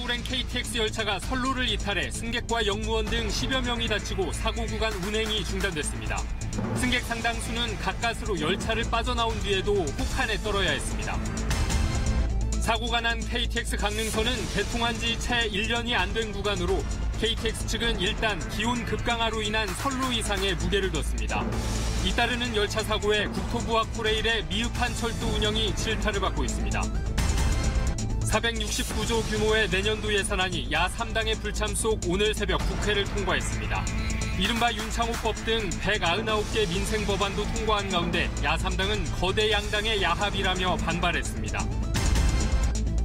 서울행 KTX 열차가 선로를 이탈해 승객과 역무원 등 10여 명이 다치고 사고 구간 운행이 중단됐습니다. 승객 상당수는 가까스로 열차를 빠져나온 뒤에도 혹한에 떨어야 했습니다. 사고가 난 KTX 강릉선은 개통한 지 채 1년이 안 된 구간으로 KTX 측은 일단 기온 급강하로 인한 선로 이상에 무게를 뒀습니다. 잇따르는 열차 사고에 국토부와 코레일의 미흡한 철도 운영이 질타를 받고 있습니다. 469조 규모의 내년도 예산안이 야 3당의 불참 속 오늘 새벽 국회를 통과했습니다. 이른바 윤창호법 등 199개 민생 법안도 통과한 가운데 야 3당은 거대 양당의 야합이라며 반발했습니다.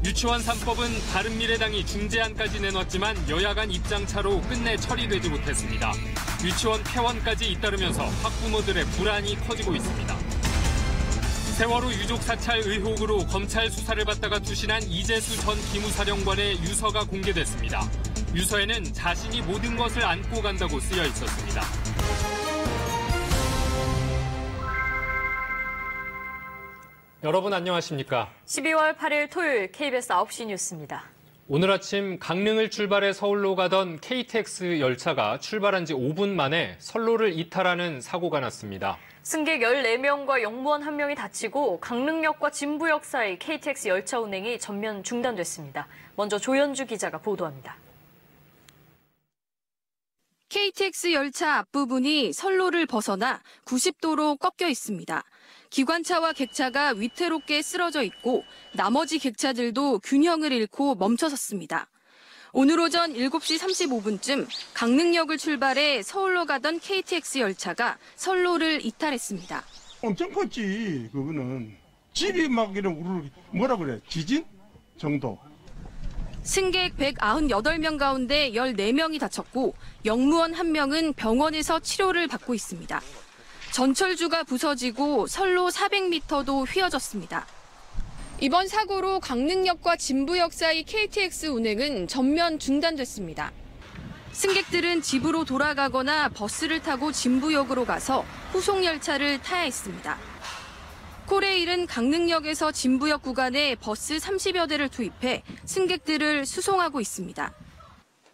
유치원 3법은 바른미래당이 중재안까지 내놨지만 여야 간 입장차로 끝내 처리되지 못했습니다. 유치원 폐원까지 잇따르면서 학부모들의 불안이 커지고 있습니다. 세월호 유족 사찰 의혹으로 검찰 수사를 받다가 투신한 이재수 전 기무사령관의 유서가 공개됐습니다. 유서에는 자신이 모든 것을 안고 간다고 쓰여 있었습니다. 여러분 안녕하십니까? 12월 8일 토요일 KBS 9시 뉴스입니다. 오늘 아침 강릉을 출발해 서울로 가던 KTX 열차가 출발한 지 5분 만에 선로를 이탈하는 사고가 났습니다. 승객 14명과 역무원 1명이 다치고 강릉역과 진부역 사이 KTX 열차 운행이 전면 중단됐습니다. 먼저 조현주 기자가 보도합니다. KTX 열차 앞부분이 선로를 벗어나 90도로 꺾여 있습니다. 기관차와 객차가 위태롭게 쓰러져 있고 나머지 객차들도 균형을 잃고 멈춰섰습니다. 오늘 오전 7시 35분쯤 강릉역을 출발해 서울로 가던 KTX 열차가 선로를 이탈했습니다. 엄청 컸지, 그거는. 집이 막 이런 우르르, 뭐라 그래, 지진 정도. 승객 198명 가운데 14명이 다쳤고 역무원 1명은 병원에서 치료를 받고 있습니다. 전철주가 부서지고 선로 400m도 휘어졌습니다. 이번 사고로 강릉역과 진부역 사이 KTX 운행은 전면 중단됐습니다. 승객들은 집으로 돌아가거나 버스를 타고 진부역으로 가서 후속 열차를 타야 했습니다. 코레일은 강릉역에서 진부역 구간에 버스 30여 대를 투입해 승객들을 수송하고 있습니다.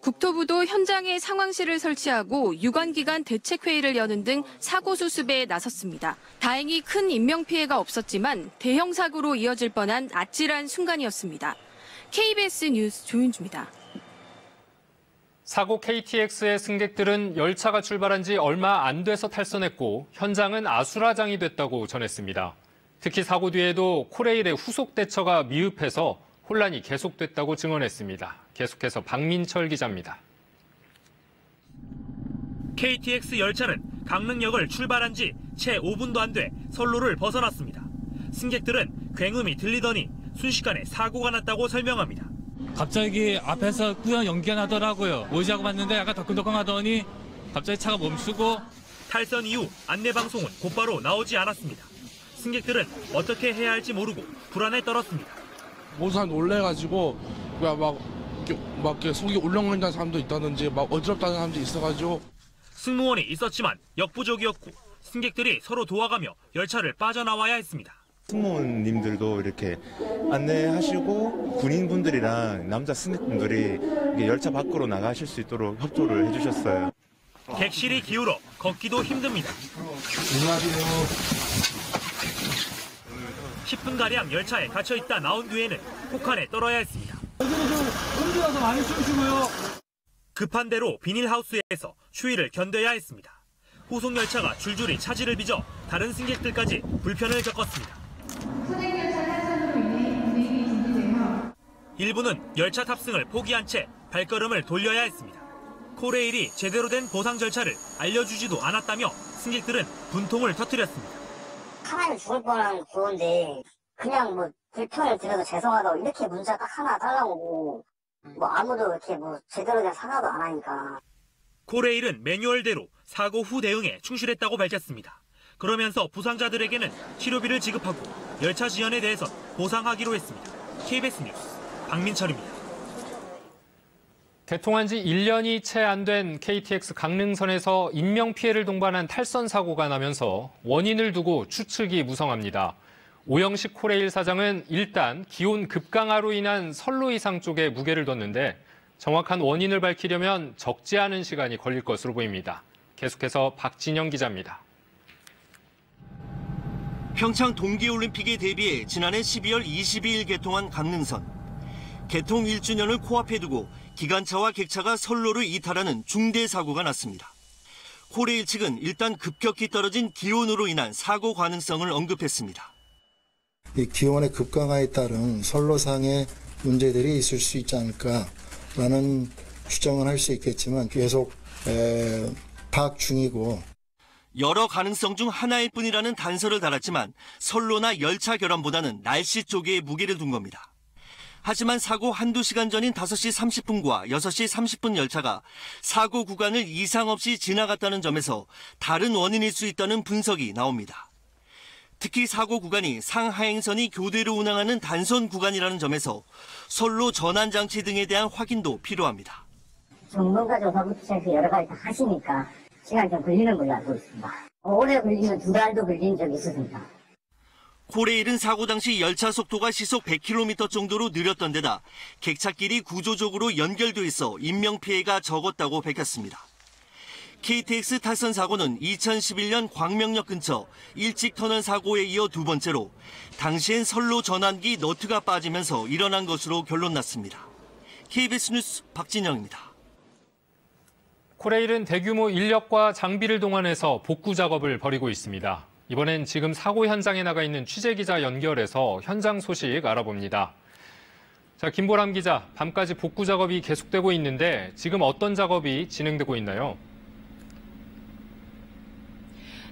국토부도 현장에 상황실을 설치하고 유관기관 대책회의를 여는 등 사고 수습에 나섰습니다. 다행히 큰 인명피해가 없었지만 대형 사고로 이어질 뻔한 아찔한 순간이었습니다. KBS 뉴스 조윤주입니다. 사고 KTX의 승객들은 열차가 출발한 지 얼마 안 돼서 탈선했고 현장은 아수라장이 됐다고 전했습니다. 특히 사고 뒤에도 코레일의 후속 대처가 미흡해서 혼란이 계속됐다고 증언했습니다. 계속해서 박민철 기자입니다. KTX 열차는 강릉역을 출발한 지 채 5분도 안 돼 선로를 벗어났습니다. 승객들은 굉음이 들리더니 순식간에 사고가 났다고 설명합니다. 갑자기 앞에서 꾸연 연기가 나더라고요. 뭐지 하고 봤는데 약간 덕근덕근 하더니 갑자기 차가 멈추고. 탈선 이후 안내방송은 곧바로 나오지 않았습니다. 승객들은 어떻게 해야 할지 모르고 불안에 떨었습니다. 모두 놀래가지고 막 속이 울렁거리는 사람도 있다든지 막 어지럽다는 사람도 있어가지고. 승무원이 있었지만 역부족이었고 승객들이 서로 도와가며 열차를 빠져나와야 했습니다. 승무원님들도 이렇게 안내하시고 군인분들이랑 남자 승객분들이 열차 밖으로 나가실 수 있도록 협조를 해주셨어요. 객실이 기울어 걷기도 힘듭니다. 안녕하세요. 10분가량 열차에 갇혀있다 나온 뒤에는 혹한에 떨어야 했습니다. 힘들어서 많이 숨쉬고요. 급한 대로 비닐하우스에서 추위를 견뎌야 했습니다. 후속 열차가 줄줄이 차질을 빚어 다른 승객들까지 불편을 겪었습니다. 일부는 열차 탑승을 포기한 채 발걸음을 돌려야 했습니다. 코레일이 제대로 된 보상 절차를 알려주지도 않았다며 승객들은 분통을 터뜨렸습니다. 사람이 죽을 뻔한 구호인데 그냥 뭐 불편을 드려서 죄송하다고 이렇게 문자 딱 하나 달라고 뭐 아무도 이렇게 뭐 제대로 된 사과도 안 하니까. 코레일은 매뉴얼대로 사고 후 대응에 충실했다고 밝혔습니다. 그러면서 부상자들에게는 치료비를 지급하고 열차 지연에 대해선 보상하기로 했습니다. KBS 뉴스 박민철입니다. 개통한 지 1년이 채 안 된 KTX 강릉선에서 인명피해를 동반한 탈선 사고가 나면서 원인을 두고 추측이 무성합니다. 오영식 코레일 사장은 일단 기온 급강하로 인한 선로 이상 쪽에 무게를 뒀는데 정확한 원인을 밝히려면 적지 않은 시간이 걸릴 것으로 보입니다. 계속해서 박진영 기자입니다. 평창 동계올림픽에 대비해 지난해 12월 22일 개통한 강릉선. 개통 1주년을 코앞에 두고 기관차와 객차가 선로를 이탈하는 중대 사고가 났습니다. 코레일 측은 일단 급격히 떨어진 기온으로 인한 사고 가능성을 언급했습니다. 이 기온의 급강하에 따른 선로상의 문제들이 있을 수 있지 않을까라는 추정은 할 수 있겠지만 계속 파악 중이고. 여러 가능성 중 하나일 뿐이라는 단서를 달았지만 선로나 열차 결함보다는 날씨 쪽에 무게를 둔 겁니다. 하지만 사고 한두 시간 전인 5시 30분과 6시 30분 열차가 사고 구간을 이상 없이 지나갔다는 점에서 다른 원인일 수 있다는 분석이 나옵니다. 특히 사고 구간이 상하행선이 교대로 운항하는 단선 구간이라는 점에서 선로 전환 장치 등에 대한 확인도 필요합니다. 전문가 조사부터 시작해서 여러 가지 다 하시니까 시간이 좀 걸리는 걸로 알고 있습니다. 오래 걸리면 2달도 걸린 적이 있었습니다. 코레일은 사고 당시 열차 속도가 시속 100km 정도로 느렸던 데다 객차끼리 구조적으로 연결돼 있어 인명피해가 적었다고 밝혔습니다. KTX 탈선 사고는 2011년 광명역 근처 일직터널 사고에 이어 두 번째로 당시엔 선로 전환기 너트가 빠지면서 일어난 것으로 결론났습니다. KBS 뉴스 박진영입니다. 코레일은 대규모 인력과 장비를 동원해서 복구 작업을 벌이고 있습니다. 이번엔 지금 사고 현장에 나가 있는 취재기자 연결해서 현장 소식 알아봅니다. 자, 김보람 기자, 밤까지 복구 작업이 계속되고 있는데 지금 어떤 작업이 진행되고 있나요?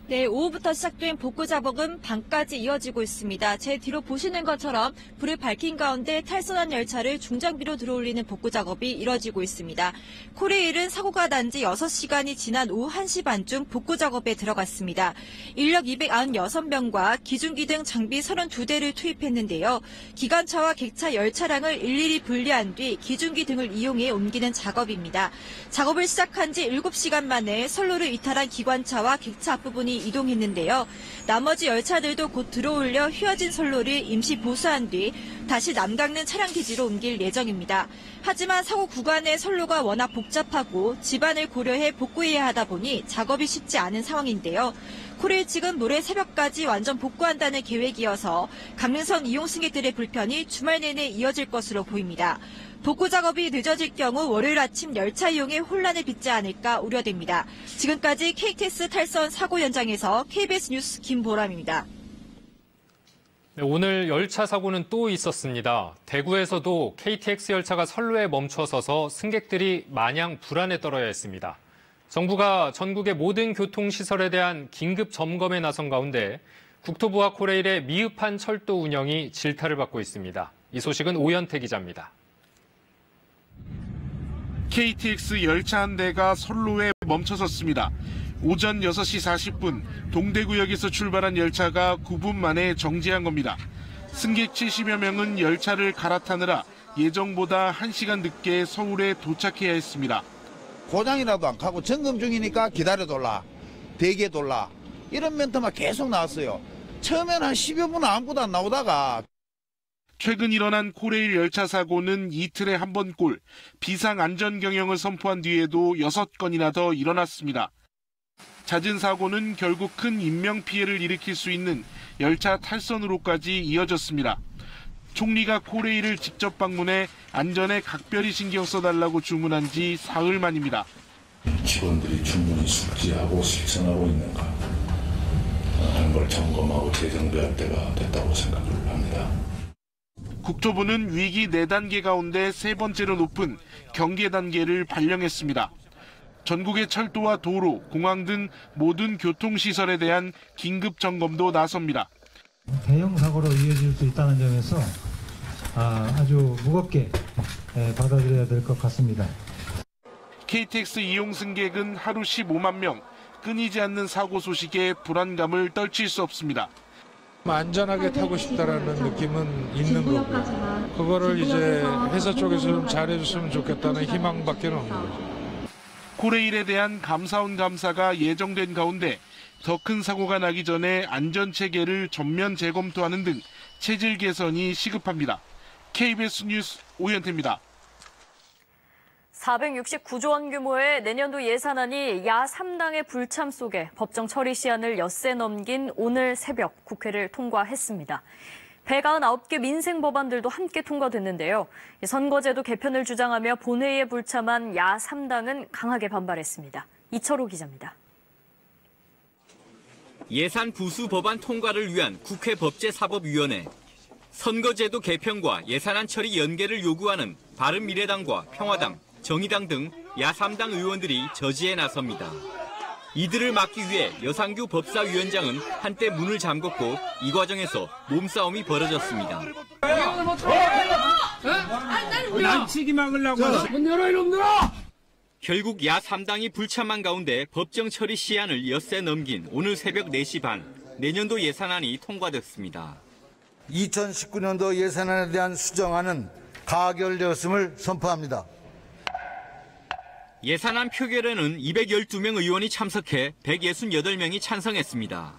네, 오후부터 시작된 복구 작업은 밤까지 이어지고 있습니다. 제 뒤로 보시는 것처럼 불을 밝힌 가운데 탈선한 열차를 중장비로 들어올리는 복구 작업이 이뤄지고 있습니다. 코레일은 사고가 난 지 6시간이 지난 오후 1시 반쯤 복구 작업에 들어갔습니다. 인력 296명과 기중기 등 장비 32대를 투입했는데요. 기관차와 객차 10차량을 일일이 분리한 뒤 기중기 등을 이용해 옮기는 작업입니다. 작업을 시작한 지 7시간 만에 선로를 이탈한 기관차와 객차 앞부분이 이동했는데요. 나머지 열차들도 곧 들어올려 휘어진 선로를 임시 보수한 뒤 다시 남강릉 차량기지로 옮길 예정입니다. 하지만 사고 구간의 선로가 워낙 복잡하고 집안을 고려해 복구해야 하다 보니 작업이 쉽지 않은 상황인데요. 코레일 측은 모레 새벽까지 완전 복구한다는 계획이어서 강릉선 이용 승객들의 불편이 주말 내내 이어질 것으로 보입니다. 복구 작업이 늦어질 경우 월요일 아침 열차 이용에 혼란을 빚지 않을까 우려됩니다. 지금까지 KTX 탈선 사고 현장에서 KBS 뉴스 김보람입니다. 네, 오늘 열차 사고는 또 있었습니다. 대구에서도 KTX 열차가 선로에 멈춰서서 승객들이 마냥 불안에 떨어야 했습니다. 정부가 전국의 모든 교통시설에 대한 긴급 점검에 나선 가운데 국토부와 코레일의 미흡한 철도 운영이 질타를 받고 있습니다. 이 소식은 오현태 기자입니다. KTX 열차 한 대가 선로에 멈춰섰습니다. 오전 6시 40분 동대구역에서 출발한 열차가 9분 만에 정지한 겁니다. 승객 70여 명은 열차를 갈아타느라 예정보다 1시간 늦게 서울에 도착해야 했습니다. 고장이라도 안 가고 점검 중이니까 기다려둘라, 대기해둘라 이런 멘트만 계속 나왔어요. 처음에는 한 10여 분 아무것도 안 나오다가 최근 일어난 코레일 열차 사고는 이틀에 한 번꼴, 비상안전경영을 선포한 뒤에도 6건이나 더 일어났습니다. 잦은 사고는 결국 큰 인명피해를 일으킬 수 있는 열차 탈선으로까지 이어졌습니다. 총리가 코레일을 직접 방문해 안전에 각별히 신경 써달라고 주문한 지 사흘 만입니다. 직원들이 충분히 숙지하고 실천하고 있는가 하는 걸 점검하고 재정비할 때가 됐다고 생각을 합니다. 국토부는 위기 4단계 가운데 3번째로 높은 경계 단계를 발령했습니다. 전국의 철도와 도로, 공항 등 모든 교통시설에 대한 긴급 점검도 나섭니다. 대형 사고로 이어질 수 있다는 점에서 아주 무겁게 받아들여야 될 것 같습니다. KTX 이용 승객은 하루 15만 명, 끊이지 않는 사고 소식에 불안감을 떨칠 수 없습니다. 안전하게 타고 싶다라는 느낌은 있는 거고요. 그거를 이제 회사 쪽에서 좀 잘해줬으면 좋겠다는 희망밖에 없는 거죠. 코레일에 대한 감사원 감사가 예정된 가운데 더 큰 사고가 나기 전에 안전체계를 전면 재검토하는 등 체질 개선이 시급합니다. KBS 뉴스 오현태입니다. 469조 원 규모의 내년도 예산안이 야 3당의 불참 속에 법정 처리 시한을 엿새 넘긴 오늘 새벽 국회를 통과했습니다. 199개 민생 법안들도 함께 통과됐는데요. 선거제도 개편을 주장하며 본회의에 불참한 야 3당은 강하게 반발했습니다. 이철호 기자입니다. 예산 부수 법안 통과를 위한 국회 법제사법위원회. 선거제도 개편과 예산안 처리 연계를 요구하는 바른미래당과 평화당, 정의당 등 야 3당 의원들이 저지에 나섭니다. 이들을 막기 위해 여상규 법사위원장은 한때 문을 잠궜고 이 과정에서 몸싸움이 벌어졌습니다. 난치기 막으려고 문 열어 이놈들아! 결국 야 3당이 불참한 가운데 법정 처리 시한을 엿새 넘긴 오늘 새벽 4시 반 내년도 예산안이 통과됐습니다. 2019년도 예산안에 대한 수정안은 가결되었음을 선포합니다. 예산안 표결에는 212명 의원이 참석해 168명이 찬성했습니다.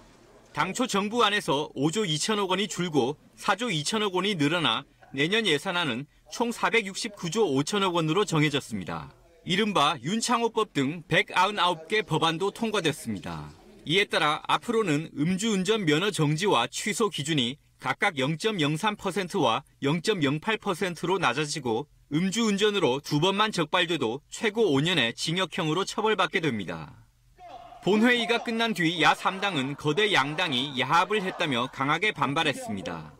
당초 정부 안에서 5조 2천억 원이 줄고 4조 2천억 원이 늘어나 내년 예산안은 총 469조 5천억 원으로 정해졌습니다. 이른바 윤창호법 등 199개 법안도 통과됐습니다. 이에 따라 앞으로는 음주운전 면허 정지와 취소 기준이 각각 0.03%와 0.08%로 낮아지고 음주운전으로 2번만 적발돼도 최고 5년의 징역형으로 처벌받게 됩니다. 본회의가 끝난 뒤 야 3당은 거대 양당이 야합을 했다며 강하게 반발했습니다.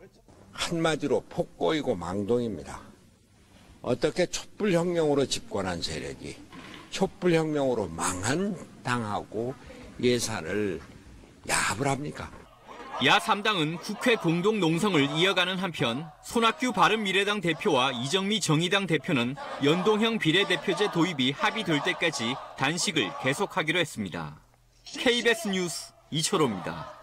한마디로 폭거이고 망동입니다. 어떻게 촛불혁명으로 집권한 세력이 촛불혁명으로 망한 당하고 예산을 야합을 합니까? 야 3당은 국회 공동 농성을 이어가는 한편 손학규 바른미래당 대표와 이정미 정의당 대표는 연동형 비례대표제 도입이 합의될 때까지 단식을 계속하기로 했습니다. KBS 뉴스 이철호입니다.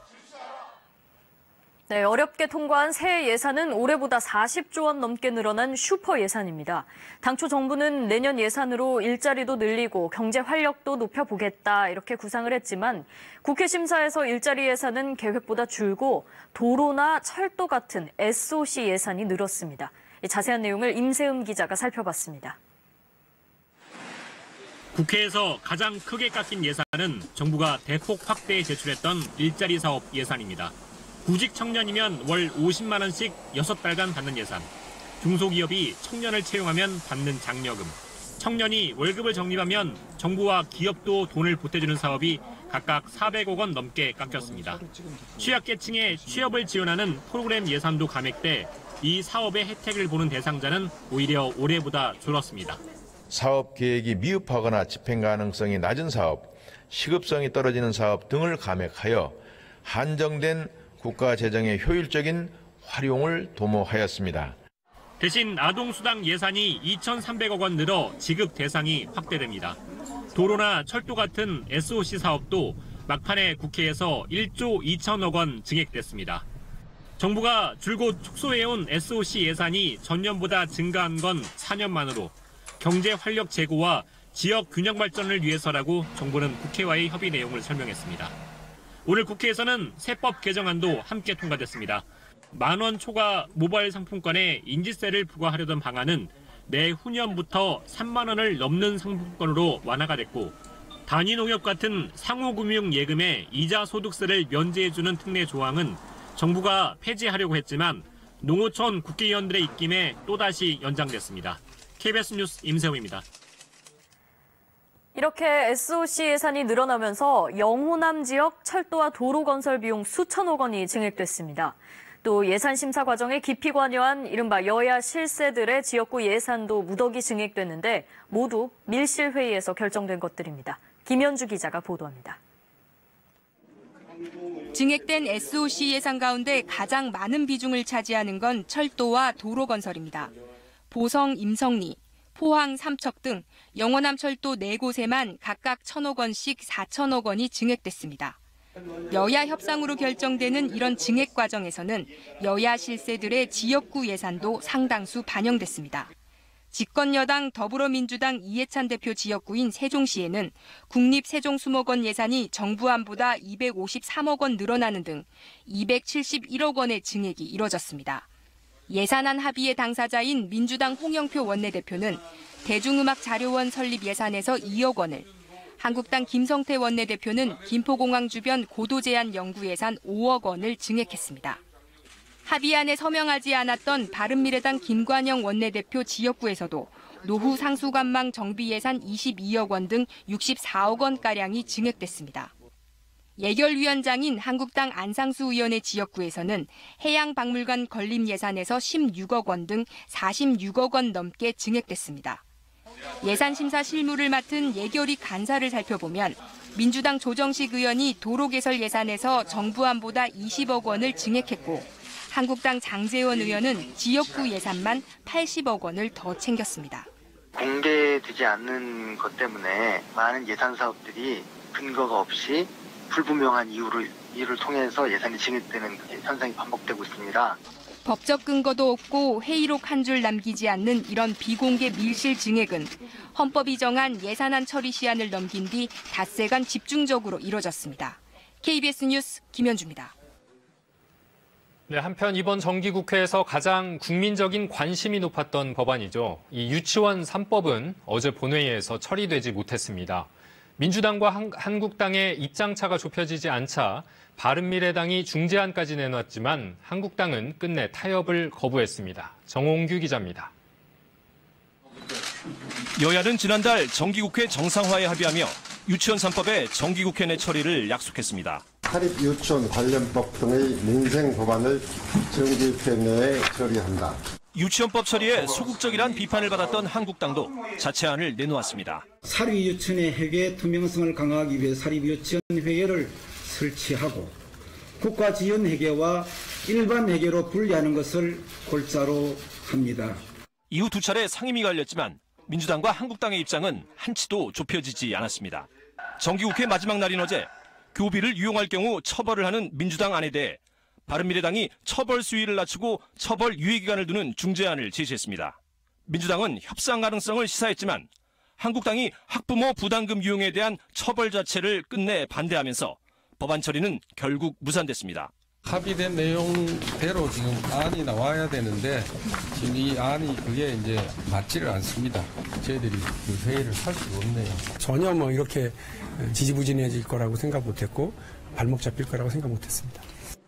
네, 어렵게 통과한 새해 예산은 올해보다 40조 원 넘게 늘어난 슈퍼 예산입니다. 당초 정부는 내년 예산으로 일자리도 늘리고 경제 활력도 높여보겠다 이렇게 구상을 했지만 국회 심사에서 일자리 예산은 계획보다 줄고 도로나 철도 같은 SOC 예산이 늘었습니다. 자세한 내용을 임세음 기자가 살펴봤습니다. 국회에서 가장 크게 깎인 예산은 정부가 대폭 확대해 제출했던 일자리 사업 예산입니다. 구직 청년이면 월 50만 원씩 6달간 받는 예산, 중소기업이 청년을 채용하면 받는 장려금, 청년이 월급을 적립하면 정부와 기업도 돈을 보태주는 사업이 각각 400억 원 넘게 깎였습니다. 취약계층의 취업을 지원하는 프로그램 예산도 감액돼 이 사업의 혜택을 보는 대상자는 오히려 올해보다 줄었습니다. 사업 계획이 미흡하거나 집행 가능성이 낮은 사업, 시급성이 떨어지는 사업 등을 감액하여 한정된 국가 재정의 효율적인 활용을 도모하였습니다. 대신 아동수당 예산이 2,300억 원 늘어 지급 대상이 확대됩니다. 도로나 철도 같은 SOC 사업도 막판에 국회에서 1조 2천억 원 증액됐습니다. 정부가 줄곧 축소해온 SOC 예산이 전년보다 증가한 건 4년 만으로 경제 활력 제고와 지역 균형 발전을 위해서라고 정부는 국회와의 협의 내용을 설명했습니다. 오늘 국회에서는 세법 개정안도 함께 통과됐습니다. 만원 초과 모바일 상품권에 인지세를 부과하려던 방안은 내후년부터 3만 원을 넘는 상품권으로 완화가 됐고 단위농협 같은 상호금융 예금에 이자 소득세를 면제해주는 특례 조항은 정부가 폐지하려고 했지만 농어촌 국회의원들의 입김에 또다시 연장됐습니다. KBS 뉴스 임세웅입니다. 이렇게 SOC 예산이 늘어나면서 영호남 지역 철도와 도로 건설 비용 수천억 원이 증액됐습니다. 또 예산 심사 과정에 깊이 관여한 이른바 여야 실세들의 지역구 예산도 무더기 증액됐는데 모두 밀실회의에서 결정된 것들입니다. 김현주 기자가 보도합니다. 증액된 SOC 예산 가운데 가장 많은 비중을 차지하는 건 철도와 도로 건설입니다. 보성, 임성리, 포항, 삼척 등 영호남 철도 4곳에만 각각 1,000억 원씩 4천억 원이 증액됐습니다. 여야 협상으로 결정되는 이런 증액 과정에서는 여야 실세들의 지역구 예산도 상당수 반영됐습니다. 집권여당 더불어민주당 이해찬 대표 지역구인 세종시에는 국립세종수목원 예산이 정부안보다 253억 원 늘어나는 등 271억 원의 증액이 이뤄졌습니다. 예산안 합의의 당사자인 민주당 홍영표 원내대표는 대중음악자료원 설립 예산에서 2억 원을, 한국당 김성태 원내대표는 김포공항 주변 고도제한 연구 예산 5억 원을 증액했습니다. 합의안에 서명하지 않았던 바른미래당 김관영 원내대표 지역구에서도 노후 상수관망 정비 예산 22억 원 등 64억 원가량이 증액됐습니다. 예결위원장인 한국당 안상수 의원의 지역구에서는 해양박물관 건립 예산에서 16억 원 등 46억 원 넘게 증액됐습니다. 예산심사 실무를 맡은 예결위 간사를 살펴보면 민주당 조정식 의원이 도로개설 예산에서 정부안보다 20억 원을 증액했고 한국당 장제원 의원은 지역구 예산만 80억 원을 더 챙겼습니다. 공개되지 않는 것 때문에 많은 예산 사업들이 근거가 없이 불분명한 이유를 통해서 예산이 증액되는 현상이 반복되고 있습니다. 법적 근거도 없고 회의록 한 줄 남기지 않는 이런 비공개 밀실 증액은 헌법이 정한 예산안 처리 시한을 넘긴 뒤 닷새간 집중적으로 이뤄졌습니다. KBS 뉴스 김현주입니다. 네, 한편 이번 정기국회에서 가장 국민적인 관심이 높았던 법안이죠. 이 유치원 3법은 어제 본회의에서 처리되지 못했습니다. 민주당과 한국당의 입장차가 좁혀지지 않자 바른미래당이 중재안까지 내놨지만 한국당은 끝내 타협을 거부했습니다. 정홍규 기자입니다. 여야는 지난달 정기국회 정상화에 합의하며 유치원 3법의 정기국회 내 처리를 약속했습니다. 사립유치원 관련법 등의 민생 법안을 정기국회 내에 처리한다. 유치원법 처리에 소극적이란 비판을 받았던 한국당도 자체안을 내놓았습니다. 사립유치원의 회계 투명성을 강화하기 위해 사립유치원 회계를 설치하고 국가 지원 회계와 일반 회계로 분리하는 것을 골자로 합니다. 이후 두 차례 상임위가 열렸지만 민주당과 한국당의 입장은 한치도 좁혀지지 않았습니다. 정기국회 마지막 날인 어제 교비를 이용할 경우 처벌을 하는 민주당 안에 대해 바른미래당이 처벌 수위를 낮추고 처벌 유예기간을 두는 중재안을 제시했습니다. 민주당은 협상 가능성을 시사했지만 한국당이 학부모 부담금 유용에 대한 처벌 자체를 끝내 반대하면서 법안 처리는 결국 무산됐습니다. 합의된 내용대로 지금 안이 나와야 되는데 지금 이 안이 그게 이제 맞지를 않습니다. 저희들이 그 회의를 할 수가 없네요. 전혀 뭐 이렇게 지지부진해질 거라고 생각 못했고 발목 잡힐 거라고 생각 못했습니다.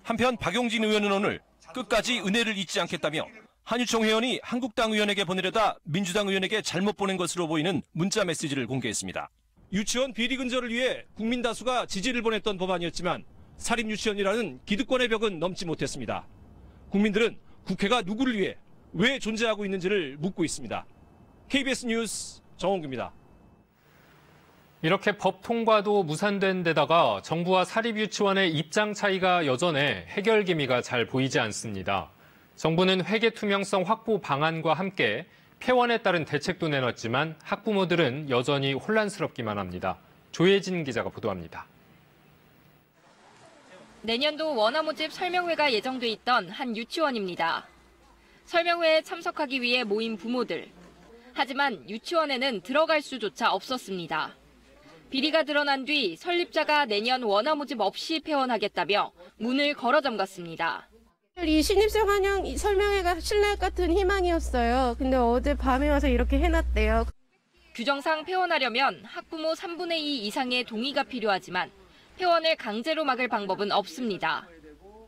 한편 박용진 의원은 오늘 끝까지 은혜를 잊지 않겠다며 한유총 회원이 한국당 의원에게 보내려다 민주당 의원에게 잘못 보낸 것으로 보이는 문자 메시지를 공개했습니다. 유치원 비리 근절을 위해 국민 다수가 지지를 보냈던 법안이었지만 사립유치원이라는 기득권의 벽은 넘지 못했습니다. 국민들은 국회가 누구를 위해 왜 존재하고 있는지를 묻고 있습니다. KBS 뉴스 정홍규입니다. 이렇게 법 통과도 무산된 데다가 정부와 사립유치원의 입장 차이가 여전해 해결 기미가 잘 보이지 않습니다. 정부는 회계 투명성 확보 방안과 함께 폐원에 따른 대책도 내놨지만 학부모들은 여전히 혼란스럽기만 합니다. 조혜진 기자가 보도합니다. 내년도 원화 모집 설명회가 예정돼 있던 한 유치원입니다. 설명회에 참석하기 위해 모인 부모들. 하지만 유치원에는 들어갈 수조차 없었습니다. 비리가 드러난 뒤 설립자가 내년 원화 모집 없이 폐원하겠다며 문을 걸어 잠갔습니다. 이 신입생 환영 설명회가 신랄 같은 희망이었어요. 근데 어제 밤에 와서 이렇게 해놨대요. 규정상 폐원하려면 학부모 3분의 2 이상의 동의가 필요하지만 폐원을 강제로 막을 방법은 없습니다.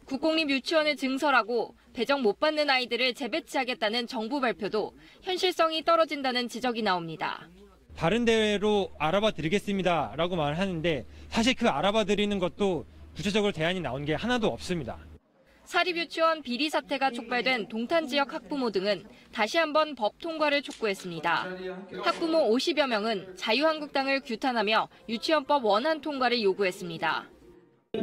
국공립 유치원을 증설하고 배정 못 받는 아이들을 재배치하겠다는 정부 발표도 현실성이 떨어진다는 지적이 나옵니다. 다른 데로 알아봐 드리겠습니다라고 말하는데 사실 그 알아봐 드리는 것도 구체적으로 대안이 나온 게 하나도 없습니다. 사립유치원 비리 사태가 촉발된 동탄 지역 학부모 등은 다시 한번 법 통과를 촉구했습니다. 학부모 50여 명은 자유한국당을 규탄하며 유치원법 원안 통과를 요구했습니다.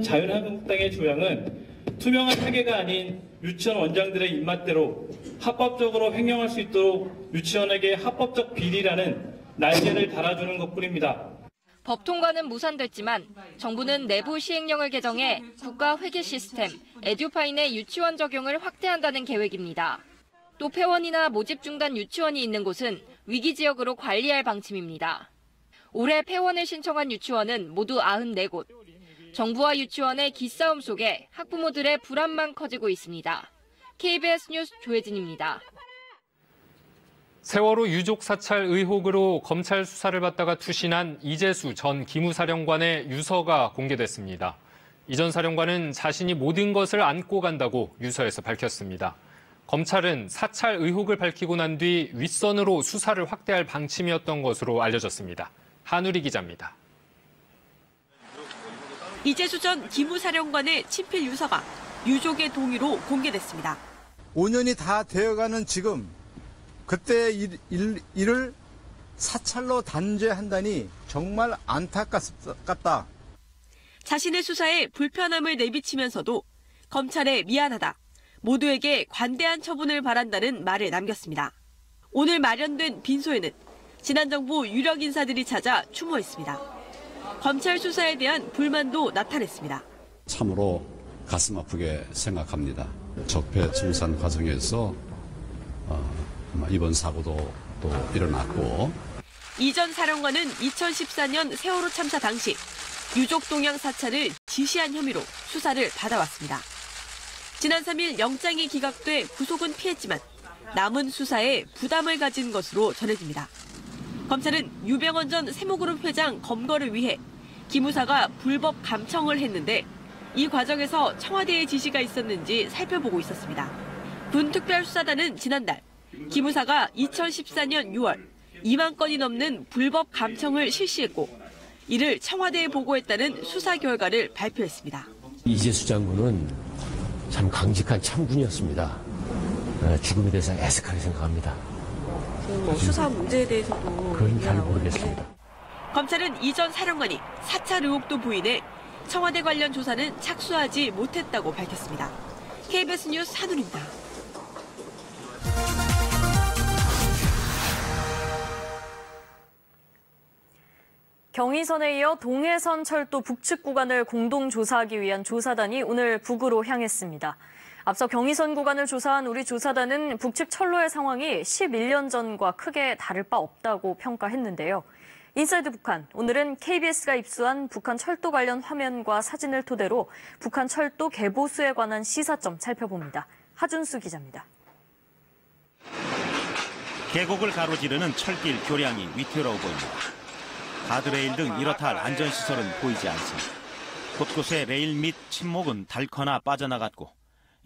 자유한국당의 주장은 투명한 회계가 아닌 유치원 원장들의 입맛대로 합법적으로 횡령할 수 있도록 유치원에게 합법적 비리라는 날개를 달아주는 것뿐입니다. 법 통과는 무산됐지만 정부는 내부 시행령을 개정해 국가 회계 시스템 에듀파인의 유치원 적용을 확대한다는 계획입니다. 또 폐원이나 모집 중단 유치원이 있는 곳은 위기 지역으로 관리할 방침입니다. 올해 폐원을 신청한 유치원은 모두 94곳. 정부와 유치원의 기싸움 속에 학부모들의 불안만 커지고 있습니다. KBS 뉴스 조혜진입니다. 세월호 유족 사찰 의혹으로 검찰 수사를 받다가 투신한 이재수 전 기무사령관의 유서가 공개됐습니다. 이 전 사령관은 자신이 모든 것을 안고 간다고 유서에서 밝혔습니다. 검찰은 사찰 의혹을 밝히고 난 뒤 윗선으로 수사를 확대할 방침이었던 것으로 알려졌습니다. 한우리 기자입니다. 이재수 전 기무사령관의 친필 유서가 유족의 동의로 공개됐습니다. 5년이 다 되어가는 지금 그때 일을 사찰로 단죄한다니 정말 안타깝다. 자신의 수사에 불편함을 내비치면서도 검찰에 미안하다, 모두에게 관대한 처분을 바란다는 말을 남겼습니다. 오늘 마련된 빈소에는 지난 정부 유력 인사들이 찾아 추모했습니다. 검찰 수사에 대한 불만도 나타냈습니다. 참으로 가슴 아프게 생각합니다. 적폐 청산 과정에서 이번 사고도 또 일어났고. 이 전 사령관은 2014년 세월호 참사 당시 유족 동양 사찰을 지시한 혐의로 수사를 받아왔습니다. 지난 3일 영장이 기각돼 구속은 피했지만 남은 수사에 부담을 가진 것으로 전해집니다. 검찰은 유병헌 전 세모그룹 회장 검거를 위해 기무사가 불법 감청을 했는데 이 과정에서 청와대의 지시가 있었는지 살펴보고 있었습니다. 군특별수사단은 지난달 기무사가 2014년 6월 2만 건이 넘는 불법 감청을 실시했고 이를 청와대에 보고했다는 수사 결과를 발표했습니다. 이재수 장군은 참 강직한 참군이었습니다. 죽음에 대해서 애석하게 생각합니다. 수사 문제에 대해서도 그건 잘 모르겠습니다. 검찰은 이 전 사령관이 사찰 의혹도 부인해 청와대 관련 조사는 착수하지 못했다고 밝혔습니다. KBS 뉴스 한우리입니다. 경의선에 이어 동해선 철도 북측 구간을 공동 조사하기 위한 조사단이 오늘 북으로 향했습니다. 앞서 경의선 구간을 조사한 우리 조사단은 북측 철로의 상황이 11년 전과 크게 다를 바 없다고 평가했는데요. 인사이드 북한, 오늘은 KBS가 입수한 북한 철도 관련 화면과 사진을 토대로 북한 철도 개보수에 관한 시사점 살펴봅니다. 하준수 기자입니다. 계곡을 가로지르는 철길 교량이 위태로워 보입니다. 가드레일 등 이렇다 할 안전시설은 보이지 않습니다. 곳곳에 레일 및 침목은 닳거나 빠져나갔고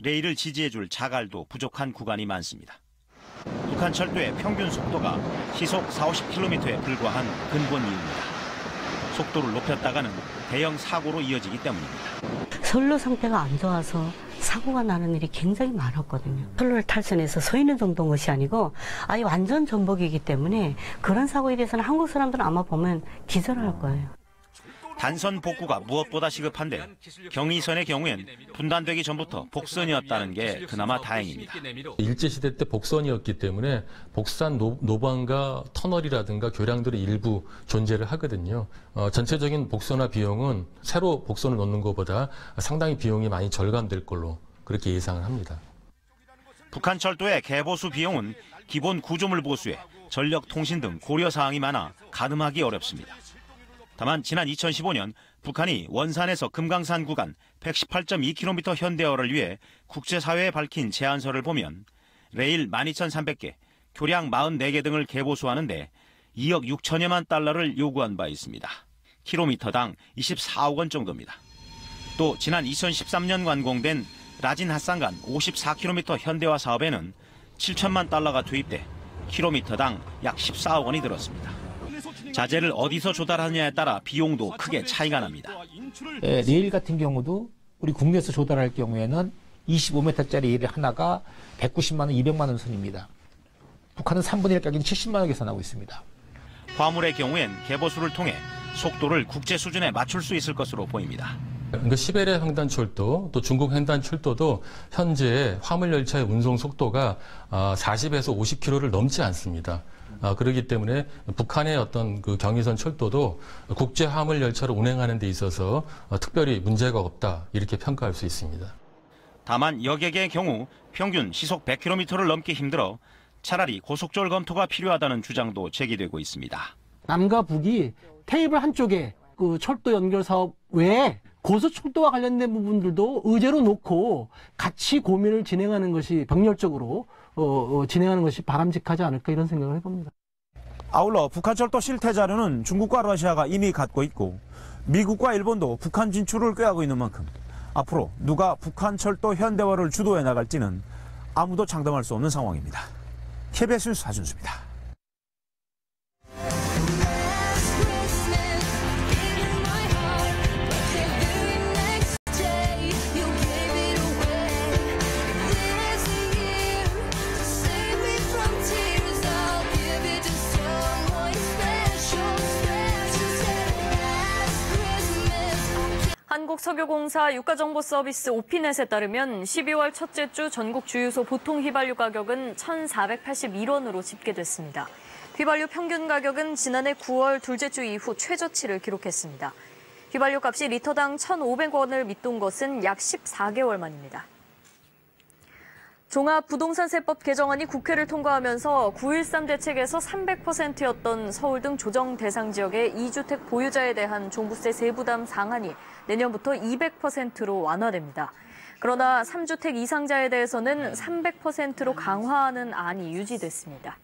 레일을 지지해줄 자갈도 부족한 구간이 많습니다. 북한 철도의 평균 속도가 시속 40-50km에 불과한 근본 이유입니다. 속도를 높였다가는 대형 사고로 이어지기 때문입니다. 선로 상태가 안 좋아서 사고가 나는 일이 굉장히 많았거든요. 선로를 탈선해서 서 있는 정도인 것이 아니고 아예 완전 전복이기 때문에 그런 사고에 대해서는 한국 사람들은 아마 보면 기절할 거예요. 단선 복구가 무엇보다 시급한데 경의선의 경우엔 분단되기 전부터 복선이었다는 게 그나마 다행입니다. 일제시대 때 복선이었기 때문에 복산 노방과 터널이라든가 교량들이 일부 존재를 하거든요. 전체적인 복선화 비용은 새로 복선을 놓는 것보다 상당히 비용이 많이 절감될 걸로 그렇게 예상을 합니다. 북한 철도의 개보수 비용은 기본 구조물 보수에 전력 통신 등 고려 사항이 많아 가늠하기 어렵습니다. 다만 지난 2015년 북한이 원산에서 금강산 구간 118.2km 현대화를 위해 국제사회에 밝힌 제안서를 보면 레일 12,300개, 교량 44개 등을 개보수하는데 2억 6천여만 달러를 요구한 바 있습니다. 킬로미터당 24억 원 정도입니다. 또 지난 2013년 완공된 라진 핫산간 54km 현대화 사업에는 7천만 달러가 투입돼 킬로미터당 약 14억 원이 들었습니다. 자재를 어디서 조달하느냐에 따라 비용도 크게 차이가 납니다. 레일 같은 경우도 우리 국내에서 조달할 경우에는 25m짜리 레일 하나가 190만 원, 200만 원 선입니다. 북한은 3분의 1 가격이 70만 원 계산하고 있습니다. 화물의 경우엔 개보수를 통해 속도를 국제 수준에 맞출 수 있을 것으로 보입니다. 그러니까 시베리아 횡단철도 또 중국 횡단철도도 현재 화물 열차의 운송 속도가 40에서 50km를 넘지 않습니다. 그렇기 때문에 북한의 어떤 그 경의선 철도도 국제 화물 열차를 운행하는 데 있어서 특별히 문제가 없다 이렇게 평가할 수 있습니다. 다만 여객의 경우 평균 시속 100km를 넘기 힘들어 차라리 고속철 검토가 필요하다는 주장도 제기되고 있습니다. 남과 북이 테이블 한쪽에 그 철도 연결 사업 외에 고속철도와 관련된 부분들도 의제로 놓고 같이 고민을 진행하는 것이 병렬적으로 진행하는 것이 바람직하지 않을까 이런 생각을 해봅니다. 아울러 북한철도 실태 자료는 중국과 러시아가 이미 갖고 있고 미국과 일본도 북한 진출을 꾀하고 있는 만큼 앞으로 누가 북한철도 현대화를 주도해 나갈지는 아무도 장담할 수 없는 상황입니다. KBS 뉴스 하준수입니다. 한국석유공사 유가정보서비스 오피넷에 따르면 12월 첫째 주 전국 주유소 보통 휘발유 가격은 1,481원으로 집계됐습니다. 휘발유 평균 가격은 지난해 9월 둘째 주 이후 최저치를 기록했습니다. 휘발유 값이 리터당 1,500원을 밑돈 것은 약 14개월 만입니다. 종합부동산세법 개정안이 국회를 통과하면서 9.13 대책에서 300%였던 서울 등 조정 대상 지역의 2주택 보유자에 대한 종부세 세부담 상한이 내년부터 200%로 완화됩니다. 그러나 3주택 이상자에 대해서는 300%로 강화하는 안이 유지됐습니다.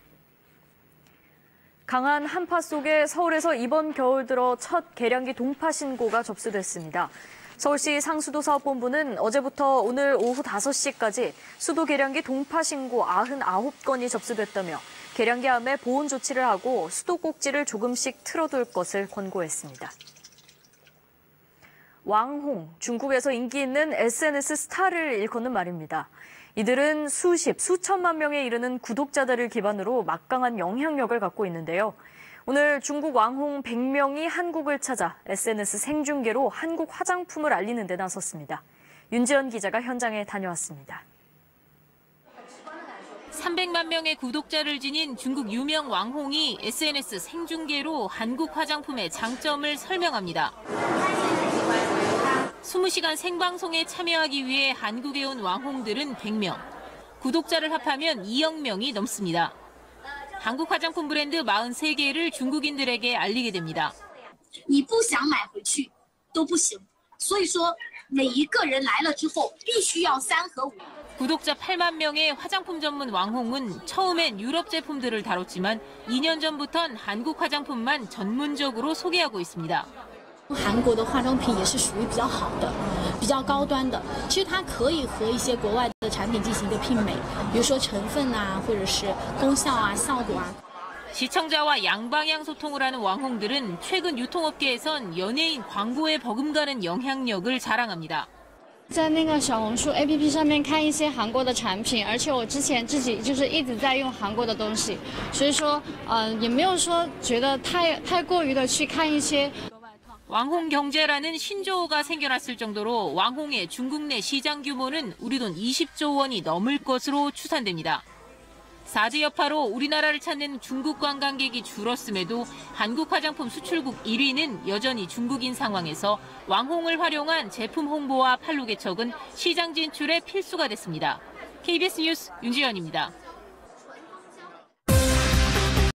강한 한파 속에 서울에서 이번 겨울 들어 첫 계량기 동파 신고가 접수됐습니다. 서울시 상수도사업본부는 어제부터 오늘 오후 5시까지 수도 계량기 동파 신고 99건이 접수됐다며 계량기함에 보온 조치를 하고 수도 꼭지를 조금씩 틀어둘 것을 권고했습니다. 왕홍, 중국에서 인기 있는 SNS 스타를 일컫는 말입니다. 이들은 수천만 명에 이르는 구독자들을 기반으로 막강한 영향력을 갖고 있는데요. 오늘 중국 왕홍 100명이 한국을 찾아 SNS 생중계로 한국 화장품을 알리는 데 나섰습니다. 윤지연 기자가 현장에 다녀왔습니다. 300만 명의 구독자를 지닌 중국 유명 왕홍이 SNS 생중계로 한국 화장품의 장점을 설명합니다. 20시간 생방송에 참여하기 위해 한국에 온 왕홍들은 100명, 구독자를 합하면 2억 명이 넘습니다. 한국 화장품 브랜드 43개를 중국인들에게 알리게 됩니다. 你不想买回去都不行所以说每一个人来了之后必须要3和5 구독자 8만 명의 화장품 전문 왕홍은 처음엔 유럽 제품들을 다뤘지만 2년 전부턴 한국 화장품만 전문적으로 소개하고 있습니다. 韩国的化妆品也是属于比较好的比较高端的其实它可以和一些国外的产品进行一个媲美比如说成分啊或者是功效啊效果啊 시청자와 양방향 소통을 하는 왕홍들은 최근 유통업계에선 연예인 광고에 버금가는 영향력을 자랑합니다. 在那个小红书 APP 上面看一些韩国的产品，而且我之前自己就是一直在用韩国的东西，所以说也没有说觉得太过于的去看一些 왕홍 경제라는 신조어가 생겨났을 정도로 왕홍의 중국 내 시장 규모는 우리 돈 20조 원이 넘을 것으로 추산됩니다. 사드 여파로 우리나라를 찾는 중국 관광객이 줄었음에도 한국 화장품 수출국 1위는 여전히 중국인 상황에서 왕홍을 활용한 제품 홍보와 판로 개척은 시장 진출의 필수가 됐습니다. KBS 뉴스 윤지연입니다.